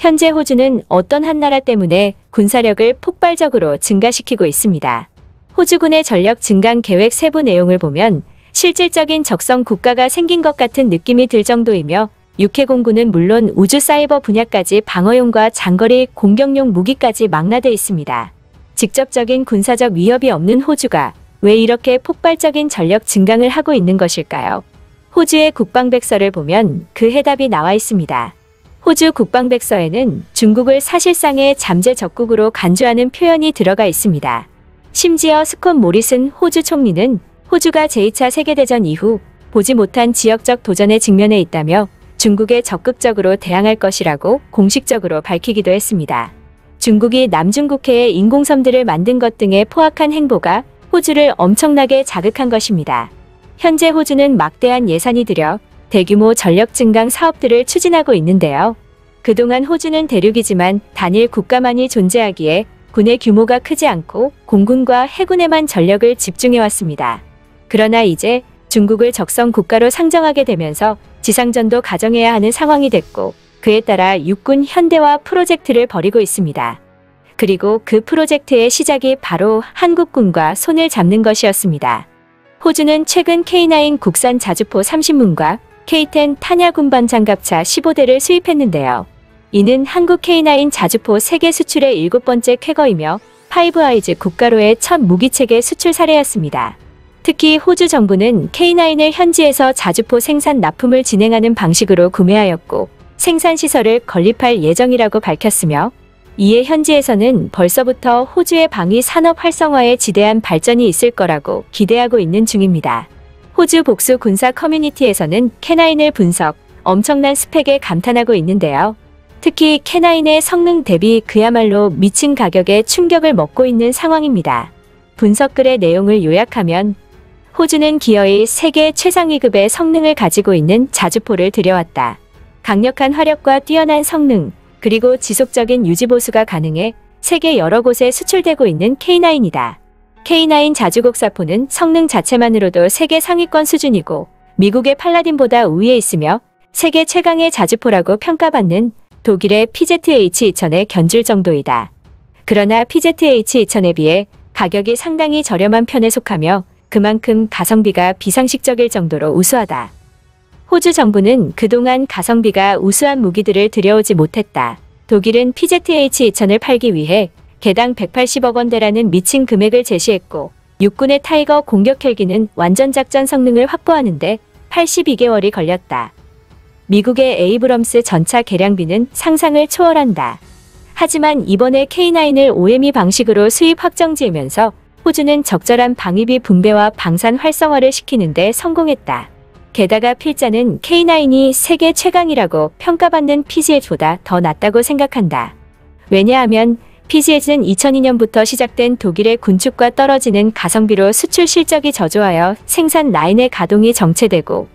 현재 호주는 어떤 한 나라 때문에 군사력을 폭발적으로 증가시키고 있습니다. 호주군의 전력 증강 계획 세부 내용을 보면 실질적인 적성 국가가 생긴 것 같은 느낌이 들 정도이며 육해공군은 물론 우주 사이버 분야까지 방어용과 장거리 공격용 무기까지 망라돼 있습니다. 직접적인 군사적 위협이 없는 호주가 왜 이렇게 폭발적인 전력 증강을 하고 있는 것일까요? 호주의 국방백서를 보면 그 해답이 나와 있습니다. 호주 국방백서에는 중국을 사실상의 잠재 적국으로 간주하는 표현이 들어가 있습니다. 심지어 스콧 모리슨 호주 총리는 호주가 제2차 세계대전 이후 보지 못한 지역적 도전에 직면해 있다며 중국에 적극적으로 대항할 것이라고 공식적으로 밝히기도 했습니다. 중국이 남중국해에 인공섬들을 만든 것 등의 포악한 행보가 호주를 엄청나게 자극한 것입니다. 현재 호주는 막대한 예산이 들여 대규모 전력 증강 사업들을 추진하고 있는데요. 그동안 호주는 대륙이지만 단일 국가만이 존재하기에 군의 규모가 크지 않고 공군과 해군에만 전력을 집중해왔습니다. 그러나 이제 중국을 적성 국가로 상정하게 되면서 지상전도 가정해야 하는 상황이 됐고 그에 따라 육군 현대화 프로젝트를 벌이고 있습니다. 그리고 그 프로젝트의 시작이 바로 한국군과 손을 잡는 것이었습니다. 호주는 최근 K9 국산 자주포 30문과 K10 탄야군반 장갑차 15대를 수입했는데요. 이는 한국 K9 자주포 세계 수출의 7번째 쾌거이며 파이브아이즈 국가로의 첫 무기체계 수출 사례였습니다. 특히 호주 정부는 K9을 현지에서 자주포 생산 납품을 진행하는 방식으로 구매하였고 생산시설을 건립할 예정이라고 밝혔으며 이에 현지에서는 벌써부터 호주의 방위 산업 활성화에 지대한 발전이 있을 거라고 기대하고 있는 중입니다. 호주 복수 군사 커뮤니티에서는 K9을 분석, 엄청난 스펙에 감탄하고 있는데요. 특히 K9의 성능 대비 그야말로 미친 가격에 충격을 먹고 있는 상황입니다. 분석글의 내용을 요약하면 호주는 기어이 세계 최상위급의 성능을 가지고 있는 자주포를 들여왔다. 강력한 화력과 뛰어난 성능, 그리고 지속적인 유지보수가 가능해 세계 여러 곳에 수출되고 있는 K9이다. K9 자주곡사포는 성능 자체만으로도 세계 상위권 수준이고 미국의 팔라딘보다 우위에 있으며 세계 최강의 자주포라고 평가받는 독일의 PZH-2000에 견줄 정도이다. 그러나 PZH-2000에 비해 가격이 상당히 저렴한 편에 속하며 그만큼 가성비가 비상식적일 정도로 우수하다. 호주 정부는 그동안 가성비가 우수한 무기들을 들여오지 못했다. 독일은 PZH-2000을 팔기 위해 개당 180억 원대라는 미친 금액을 제시했고 육군의 타이거 공격 헬기는 완전작전 성능을 확보하는데 82개월이 걸렸다. 미국의 에이브럼스 전차 개량비는 상상을 초월한다. 하지만 이번에 K9을 OME 방식으로 수입 확정지으면서 호주는 적절한 방위비 분배와 방산 활성화를 시키는 데 성공했다. 게다가 필자는 K9이 세계 최강이라고 평가받는 PZH보다 더 낫다고 생각한다. 왜냐하면 PZH는 2002년부터 시작된 독일의 군축과 떨어지는 가성비로 수출 실적이 저조하여 생산 라인의 가동이 정체되고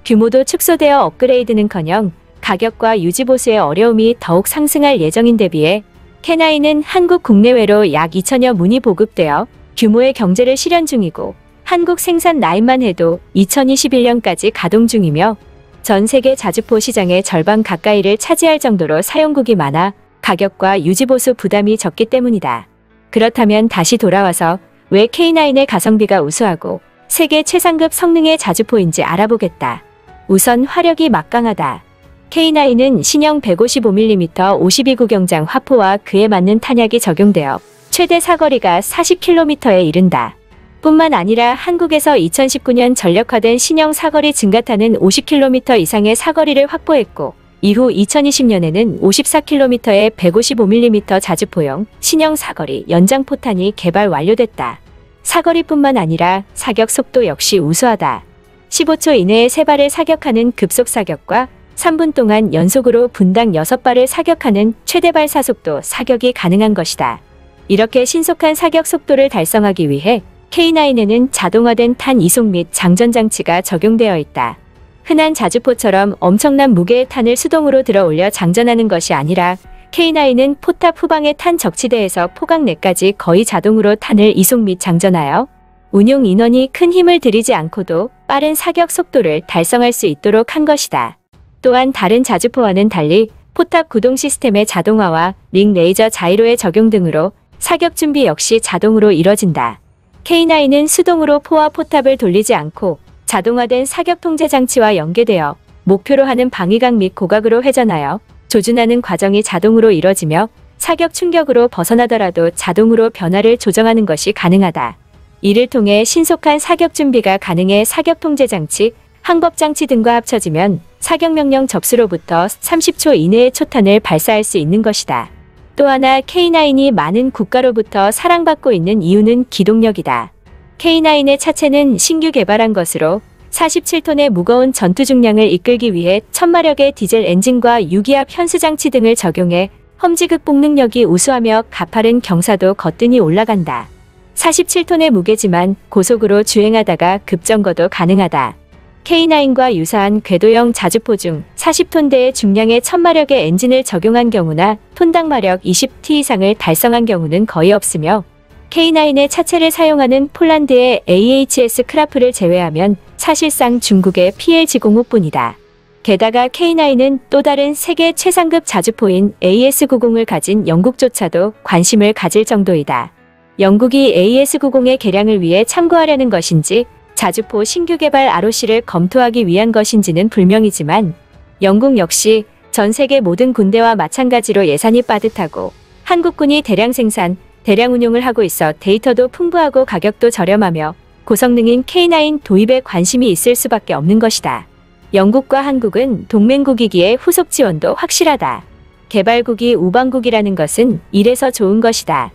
규모도 축소되어 업그레이드는커녕 가격과 유지보수의 어려움이 더욱 상승할 예정인데 비해 K9은 한국 국내외로 약 2천여 문이 보급되어 규모의 경제를 실현 중이고 한국 생산 라인만 해도 2021년까지 가동 중이며 전 세계 자주포 시장의 절반 가까이를 차지할 정도로 사용국이 많아 가격과 유지보수 부담이 적기 때문이다. 그렇다면 다시 돌아와서 왜 K9의 가성비가 우수하고 세계 최상급 성능의 자주포인지 알아보겠다. 우선 화력이 막강하다. K9은 신형 155mm 52구경장 화포와 그에 맞는 탄약이 적용되어 최대 사거리가 40km에 이른다. 뿐만 아니라 한국에서 2019년 전력화된 신형 사거리 증가탄은 50km 이상의 사거리를 확보했고 이후 2020년에는 54km의 155mm 자주포용 신형 사거리 연장포탄이 개발 완료됐다. 사거리뿐만 아니라 사격 속도 역시 우수하다. 15초 이내에 3발을 사격하는 급속 사격과 3분 동안 연속으로 분당 6발을 사격하는 최대 발사속도 사격이 가능한 것이다. 이렇게 신속한 사격 속도를 달성하기 위해 K9에는 자동화된 탄 이송 및 장전 장치가 적용되어 있다. 흔한 자주포처럼 엄청난 무게의 탄을 수동으로 들어 올려 장전하는 것이 아니라 K9은 포탑 후방의 탄 적치대에서 포각 내까지 거의 자동으로 탄을 이송 및 장전하여 운용 인원이 큰 힘을 들이지 않고도 빠른 사격 속도를 달성할 수 있도록 한 것이다. 또한 다른 자주포와는 달리 포탑 구동 시스템의 자동화와 링 레이저 자이로의 적용 등으로 사격 준비 역시 자동으로 이뤄진다. K9은 수동으로 포와 포탑을 돌리지 않고 자동화된 사격 통제 장치와 연계되어 목표로 하는 방위각 및 고각으로 회전하여 조준하는 과정이 자동으로 이뤄지며 사격 충격으로 벗어나더라도 자동으로 변화를 조정하는 것이 가능하다. 이를 통해 신속한 사격 준비가 가능해 사격 통제 장치, 항법 장치 등과 합쳐지면 사격 명령 접수로부터 30초 이내에 초탄을 발사할 수 있는 것이다. 또 하나 K9이 많은 국가로부터 사랑받고 있는 이유는 기동력이다. K9의 차체는 신규 개발한 것으로 47톤의 무거운 전투 중량을 이끌기 위해 1000마력의 디젤 엔진과 유기압 현수 장치 등을 적용해 험지 극복 능력이 우수하며 가파른 경사도 거뜬히 올라간다. 47톤의 무게지만 고속으로 주행하다가 급정거도 가능하다. K9과 유사한 궤도형 자주포 중 40톤대의 중량의 1000마력의 엔진을 적용한 경우나 톤당 마력 20T 이상을 달성한 경우는 거의 없으며 K9의 차체를 사용하는 폴란드의 AHS 크라프를 제외하면 사실상 중국의 PL-G05뿐이다. 게다가 K9은 또 다른 세계 최상급 자주포인 AS-90을 가진 영국조차도 관심을 가질 정도이다. 영국이 AS-90의 개량을 위해 참고하려는 것인지 자주포 신규 개발 ROC를 검토하기 위한 것인지는 불명이지만 영국 역시 전 세계 모든 군대와 마찬가지로 예산이 빠듯하고 한국군이 대량 생산, 대량 운용을 하고 있어 데이터도 풍부하고 가격도 저렴하며 고성능인 K9 도입에 관심이 있을 수밖에 없는 것이다. 영국과 한국은 동맹국이기에 후속 지원도 확실하다. 개발국이 우방국이라는 것은 이래서 좋은 것이다.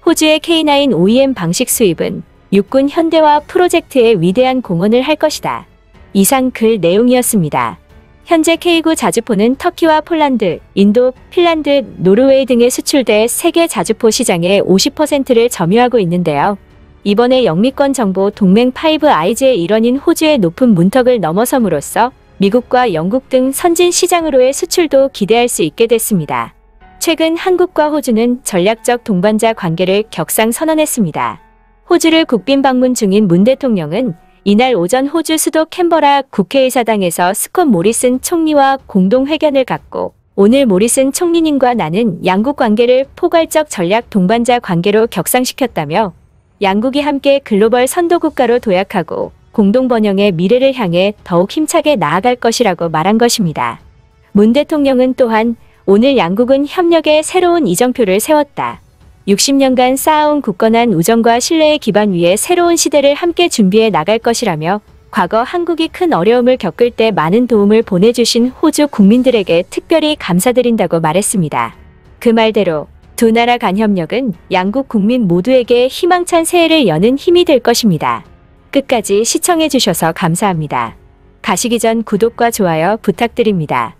호주의 K9 OEM 방식 수입은 육군 현대화 프로젝트에 위대한 공헌을 할 것이다. 이상 글 내용이었습니다. 현재 K9 자주포는 터키와 폴란드, 인도, 핀란드, 노르웨이 등에 수출돼 세계 자주포 시장의 50%를 점유하고 있는데요. 이번에 영미권 정보 동맹 5아이즈의 일원인 호주의 높은 문턱을 넘어섬으로써 미국과 영국 등 선진 시장으로의 수출도 기대할 수 있게 됐습니다. 최근 한국과 호주는 전략적 동반자 관계를 격상 선언했습니다. 호주를 국빈 방문 중인 문 대통령은 이날 오전 호주 수도 캔버라 국회의사당에서 스콧 모리슨 총리와 공동회견을 갖고 오늘 모리슨 총리님과 나는 양국 관계를 포괄적 전략 동반자 관계로 격상시켰다며 양국이 함께 글로벌 선도국가로 도약하고 공동 번영의 미래를 향해 더욱 힘차게 나아갈 것이라고 말한 것입니다. 문 대통령은 또한 오늘 양국은 협력의 새로운 이정표를 세웠다. 60년간 쌓아온 굳건한 우정과 신뢰의 기반 위에 새로운 시대를 함께 준비해 나갈 것이라며 과거 한국이 큰 어려움을 겪을 때 많은 도움을 보내주신 호주 국민들에게 특별히 감사드린다고 말했습니다. 그 말대로 두 나라 간 협력은 양국 국민 모두에게 희망찬 새해를 여는 힘이 될 것입니다. 끝까지 시청해주셔서 감사합니다. 가시기 전 구독과 좋아요 부탁드립니다.